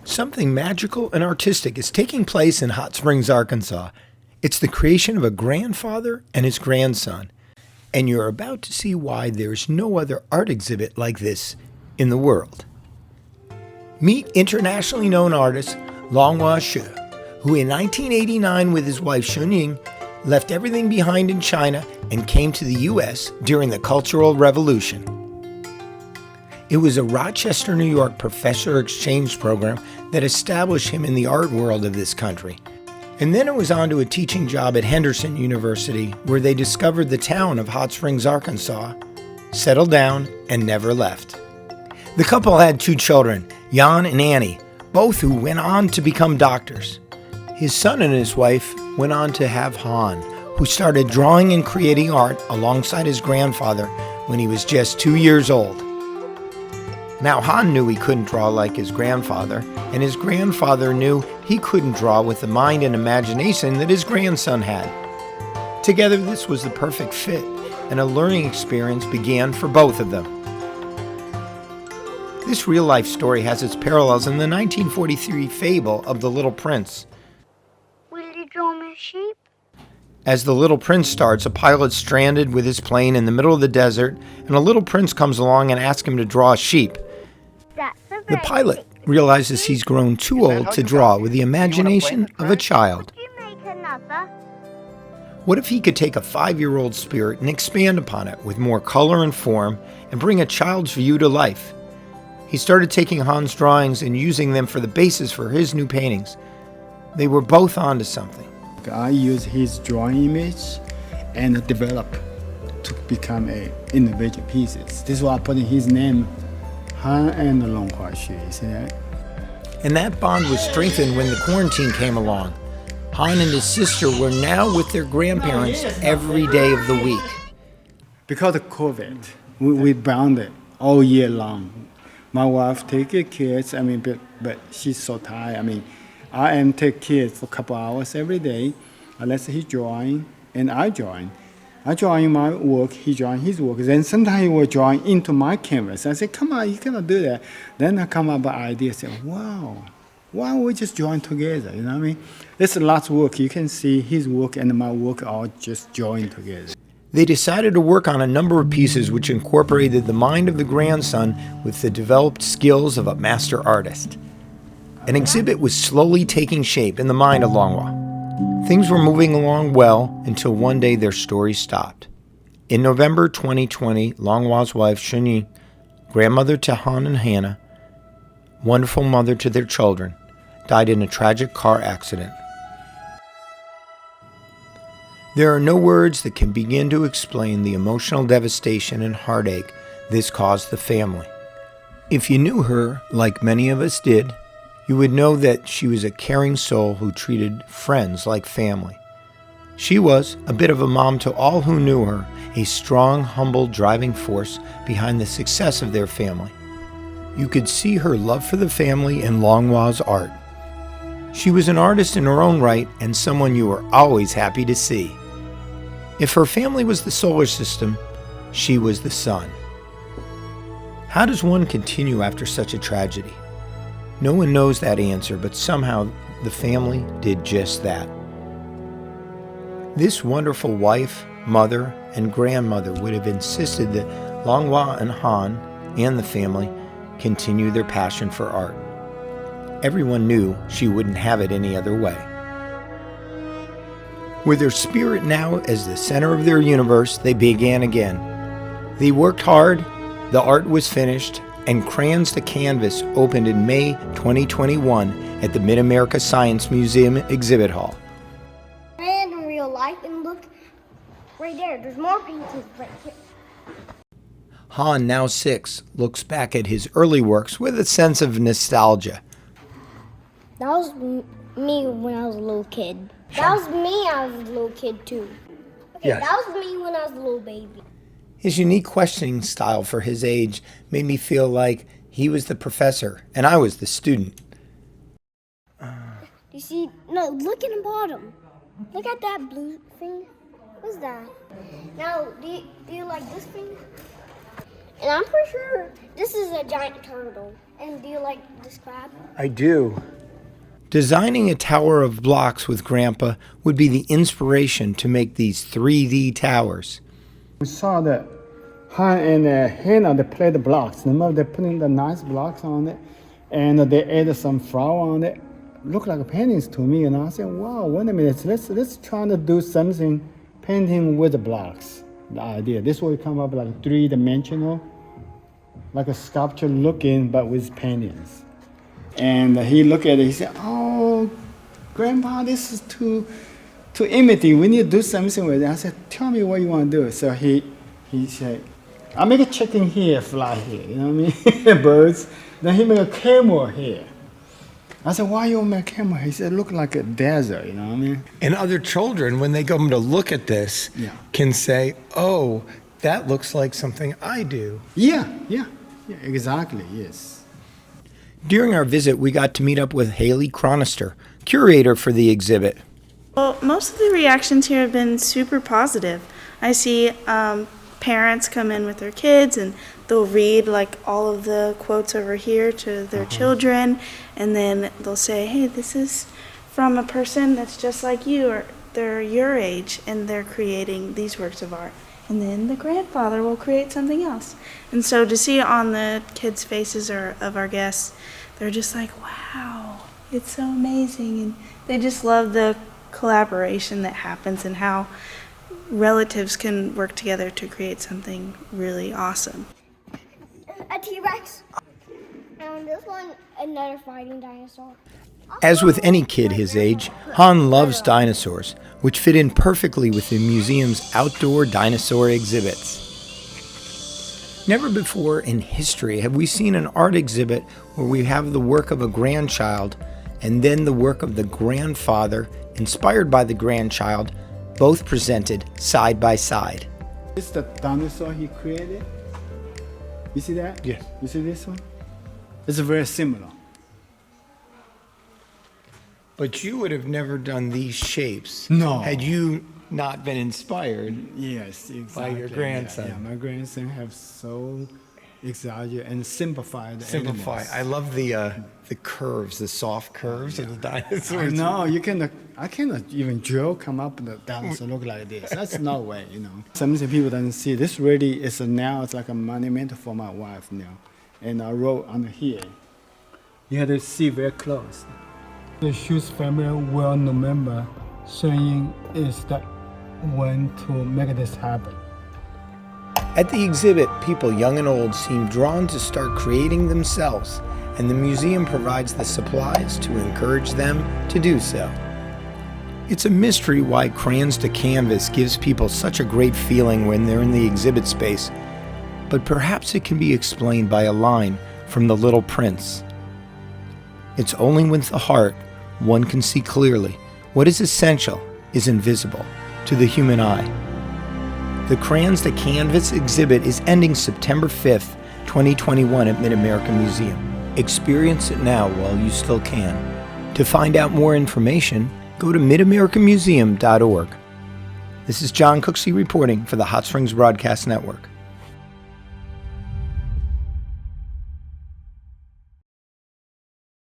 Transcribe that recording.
Something magical and artistic is taking place in Hot Springs, Arkansas. It's the creation of a grandfather and his grandson. And you're about to see why there's no other art exhibit like this in the world. Meet internationally known artist Longhua, who in 1989 with his wife Xunying left everything behind in China and came to the U.S. during the Cultural Revolution. It was a Rochester, New York professor exchange program that established him in the art world of this country. And then it was on to a teaching job at Henderson University, where they discovered the town of Hot Springs, Arkansas, settled down, and never left. The couple had 2 children, Jan and Annie, both who went on to become doctors. His son and his wife went on to have Han, who started drawing and creating art alongside his grandfather when he was just 2 years old. Now Han knew he couldn't draw like his grandfather, and his grandfather knew he couldn't draw with the mind and imagination that his grandson had. Together, this was the perfect fit, and a learning experience began for both of them. This real-life story has its parallels in the 1943 fable of The Little Prince. Will you draw me a sheep? As The Little Prince starts, a pilot's stranded with his plane in the middle of the desert, and a little prince comes along and asks him to draw a sheep. The pilot realizes he's grown too old to draw with the imagination of a child. Would you make another? What if he could take a 5-year-old spirit and expand upon it with more color and form and bring a child's view to life? He started taking Han's drawings and using them for the basis for his new paintings. They were both onto something. I use his drawing image and develop to become individual pieces. This is why I put in his name, Han and Longhua. You see that? And that bond was strengthened when the quarantine came along. Han and his sister were now with their grandparents every day of the week. Because of COVID, we bounded all year long. My wife take kids, but she's so tired. I am take kids for a couple hours every day, unless he's drawing and I join. I join my work, he join his work. Then sometimes he will join into my canvas. I say, come on, you cannot do that. Then I come up with an idea, say, wow, why don't we just join together, you know what I mean? It's a lot of work. You can see his work and my work all just join together. They decided to work on a number of pieces which incorporated the mind of the grandson with the developed skills of a master artist. An exhibit was slowly taking shape in the mind of Longhua. Things were moving along well until one day their story stopped. In November 2020, Longhua's wife, Xunying, grandmother to Han and Hannah, wonderful mother to their children, died in a tragic car accident. There are no words that can begin to explain the emotional devastation and heartache this caused the family. If you knew her, like many of us did, you would know that she was a caring soul who treated friends like family. She was a bit of a mom to all who knew her, a strong, humble driving force behind the success of their family. You could see her love for the family in Longhua's art. She was an artist in her own right and someone you were always happy to see. If her family was the solar system, she was the sun. How does one continue after such a tragedy? No one knows that answer, but somehow the family did just that. This wonderful wife, mother, and grandmother would have insisted that Longhua and Han and the family continue their passion for art. Everyone knew she wouldn't have it any other way. With their spirit now as the center of their universe, they began again. They worked hard, the art was finished, and Crayons to Canvas opened in May 2021 at the Mid-America Science Museum exhibit hall. And in real life, and look, right there's more paintings right here. Han, now 6, looks back at his early works with a sense of nostalgia. That was me when I was a little kid. That was me I was a little kid too. Okay, Yes. That was me when I was a little baby. His unique questioning style for his age made me feel like he was the professor and I was the student. You see, no, look in the bottom. Look at that blue thing. What's that? Now, do you like this thing? And I'm pretty sure this is a giant turtle. And do you like this crab? I do. Designing a tower of blocks with Grandpa would be the inspiration to make these 3D towers. We saw the Han and Hannah, they played the blocks. Remember, they're putting the nice blocks on it, and they added some flower on it. Look like paintings to me, and I said, wow, wait a minute, let's try to do something painting with the blocks. The idea. This will come up like 3-dimensional, like a sculpture looking, but with paintings. And he looked at it, he said, oh, Grandpa, this is too imitate. We need to do something with it. I said, tell me what you want to do. So he said, I'll make a chicken here, fly here, you know what I mean? Birds. Then he made a camel here. I said, why you make a camel? He said, look like a desert, you know what I mean? And other children, when they come to look at this, can say, oh, that looks like something I do. Yeah, exactly, yes. During our visit, we got to meet up with Haley Chronister, curator for the exhibit. Well, most of the reactions here have been super positive. I see parents come in with their kids and they'll read like all of the quotes over here to their children, and then they'll say, hey, this is from a person that's just like you, or they're your age, and they're creating these works of art. And then the grandfather will create something else. And so to see on the kids' faces or of our guests, they're just like, wow, it's so amazing. And they just love the collaboration that happens and how relatives can work together to create something really awesome. A T-Rex. And this one, another fighting dinosaur. As with any kid his age, Han loves dinosaurs, which fit in perfectly with the museum's outdoor dinosaur exhibits. Never before in history have we seen an art exhibit where we have the work of a grandchild and then the work of the grandfather, inspired by the grandchild, both presented side by side. This is the dinosaur he created. You see that? Yes. You see this one? It's very similar. But you would have never done these shapes had you not been inspired Yes, exactly. by your grandson. Yeah, my grandson have so exaggerated and simplified the Simplify. animals. I love the curves, the soft curves of the dinosaurs. No, I cannot even drill come up with a dinosaur look like this. That's no way, you know. Something people don't see. This really is it's like a monument for my wife now. And I wrote on here. You have to see very close. The Hughes family will remember saying is that when to make this happen. At the exhibit, people young and old seem drawn to start creating themselves, and the museum provides the supplies to encourage them to do so. It's a mystery why Crayons to Canvas gives people such a great feeling when they're in the exhibit space, but perhaps it can be explained by a line from The Little Prince. It's only with the heart one can see clearly. What is essential is invisible to the human eye. The Crayons to Canvas exhibit is ending September 5th, 2021 at Mid-America Museum. Experience it now while you still can. To find out more information, go to midamericamuseum.org. This is John Cooksey reporting for the Hot Springs Broadcast Network.